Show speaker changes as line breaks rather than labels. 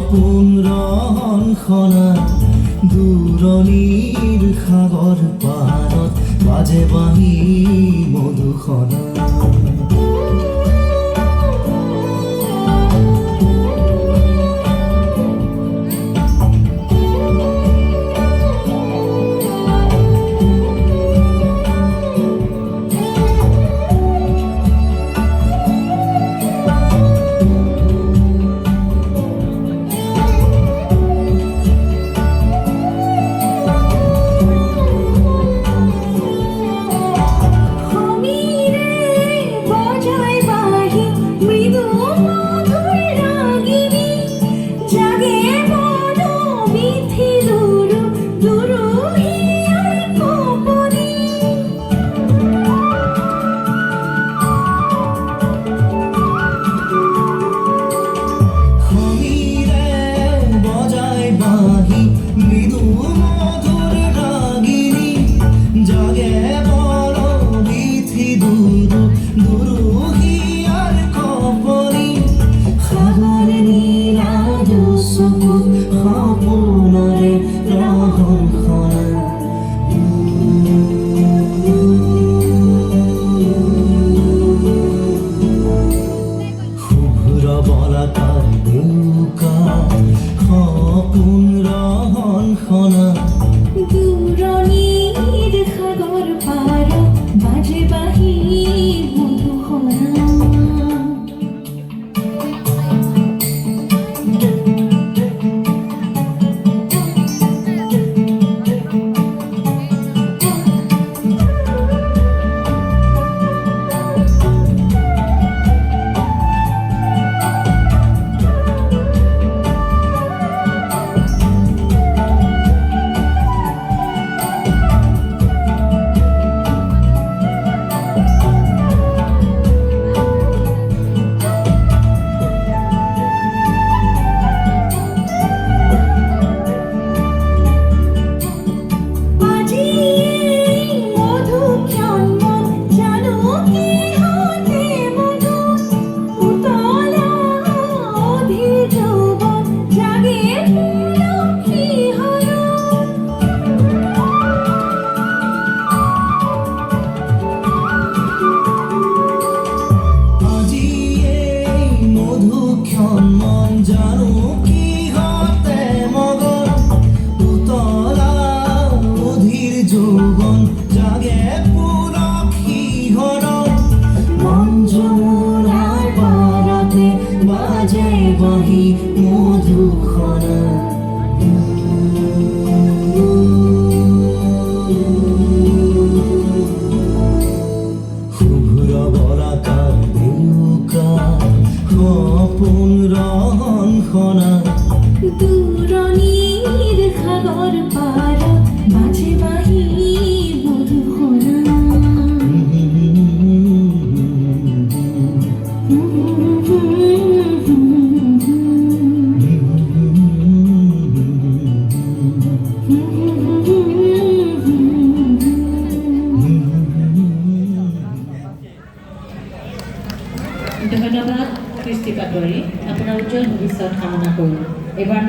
সপোন ৰহনখনা দূৰণিৰ সাগৰ পাৰত বাজে বাঁহী মধুসনা সপোন ৰহনখনা
দূৰণিৰ সাগৰ পাৰত বাজে বাঁহী মধুসনা
মন জানো কি হতে মগন উতলা অধীর যৌবন জাগে পুরক্ষী হরণ মন যমুনার পারাতে বাজে বাঁহী মধুসনা শুভ্র বলাকার দেউকা সপোন ৰহনখনা
দূৰণিৰ সাগৰ পাৰত বাজে বাঁহী মধুসনা
ধন্যবাদ কৃষ্টি পাটোৱাৰী আপোনাৰ উজ্জ্বল ভৱিষ্যত কামনা কৰোঁ। এইবাৰ